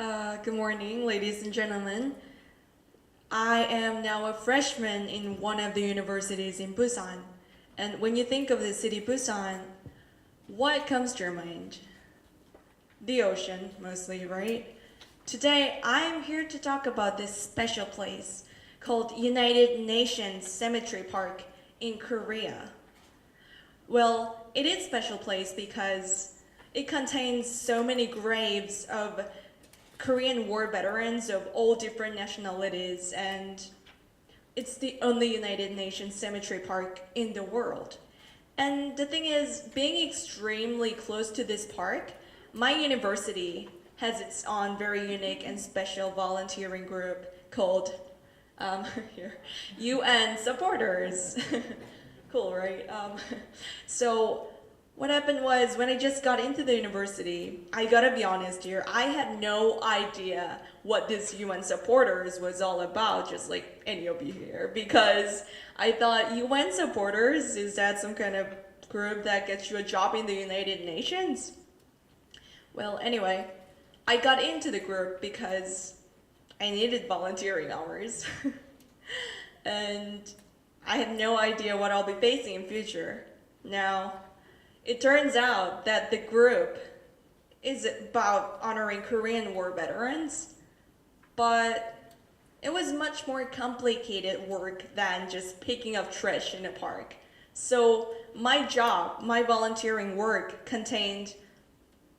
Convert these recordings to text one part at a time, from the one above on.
Good morning, ladies and gentlemen. I am now a freshman in one of the universities in Busan. And when you think of the city Busan, what comes to your mind? The ocean, mostly, right? Today, I am here to talk about this special place called United Nations Cemetery Park in Korea. Well, it is a special place because it contains so many graves of Korean War veterans of all different nationalities, and it's the only United Nations cemetery park in the world. And the thing is, being extremely close to this park, my university has its own very unique and special volunteering group called here, UN Supporters. Cool, right? So what happened was when I just got into the university, I gotta be honest here, I had no idea what this UN supporters was all about, just like any of you here, because I thought UN supporters, is that some kind of group that gets you a job in the United Nations? Well, anyway, I got into the group because I needed volunteering hours. And I had no idea what I'll be facing in future. Now, it turns out that the group is about honoring Korean War veterans, but it was much more complicated work than just picking up trash in a park. So my job, my volunteering work contained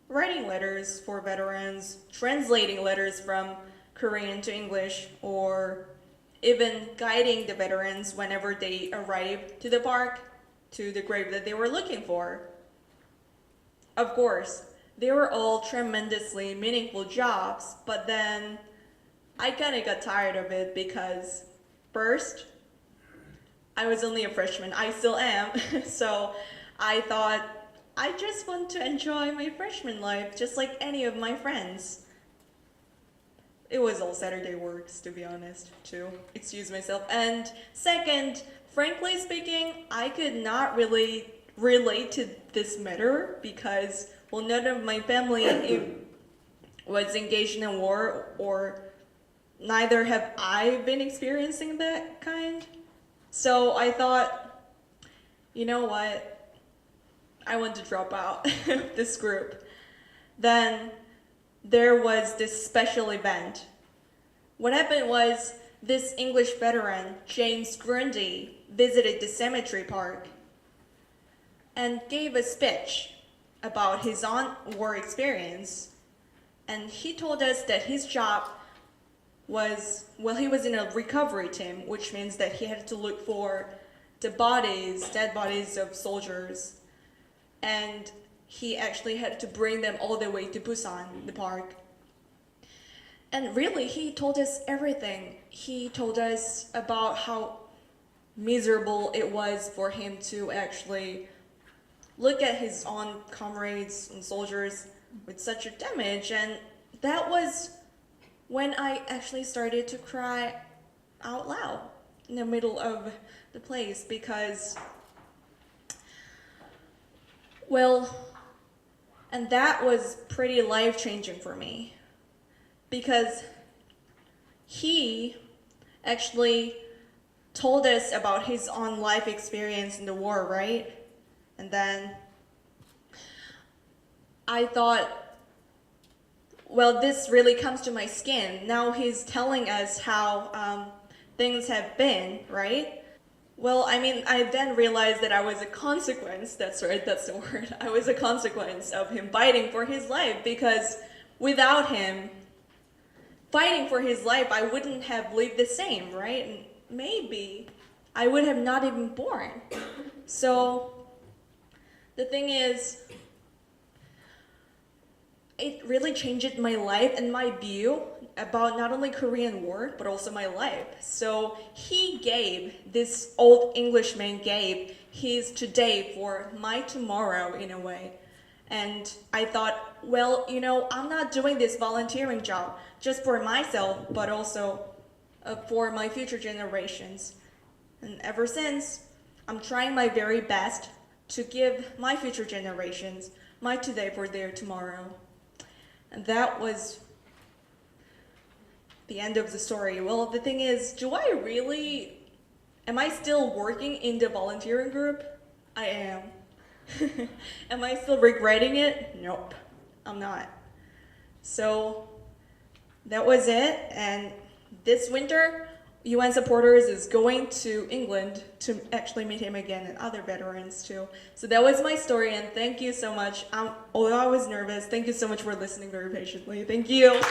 writing letters for veterans, translating letters from Korean to English, or even guiding the veterans whenever they arrived to the park, to the grave that they were looking for. Of course, they were all tremendously meaningful jobs, but then I kind of got tired of it because first, I was only a freshman, I still am, so I thought I just want to enjoy my freshman life just like any of my friends. It was all Saturday works, to be honest, too. Excuse myself. And second, frankly speaking, I could not really relate to this matter because, well, none of my family was engaged in a war, or neither have I been experiencing that kind. So I thought, you know what? I want to drop out of this group. Then there was this special event. What happened was this English veteran, James Grundy, visited the cemetery park and gave a speech about his own war experience. And he told us that his job was, well, he was in a recovery team, which means that he had to look for the bodies, dead bodies of soldiers. And he actually had to bring them all the way to Busan, the park. And really, he told us everything. He told us about how miserable it was for him to actually look at his own comrades and soldiers with such a damage. And that was when I actually started to cry out loud in the middle of the place because, well, and that was pretty life-changing for me because he actually told us about his own life experience in the war, right? And then I thought, well, this really comes to my skin. Now he's telling us how things have been, right? Well, I mean, I then realized that I was a consequence, that's right, that's the word. I was a consequence of him fighting for his life because without him fighting for his life, I wouldn't have lived the same, right? And maybe I would have not even born. So the thing is, it really changed my life and my view about not only Korean War, but also my life. So this old Englishman gave his today for my tomorrow in a way. And I thought, well, you know, I'm not doing this volunteering job just for myself, but also for my future generations. And ever since, I'm trying my very best to give my future generations my today for their tomorrow. And that was the end of the story. Well, the thing is, am I still working in the volunteering group? I am. Am I still regretting it? Nope, I'm not. So that was it, and this winter, UN Supporters is going to England to actually meet him again and other veterans too. So that was my story, and thank you so much. Although I was nervous, thank you so much for listening very patiently. Thank you.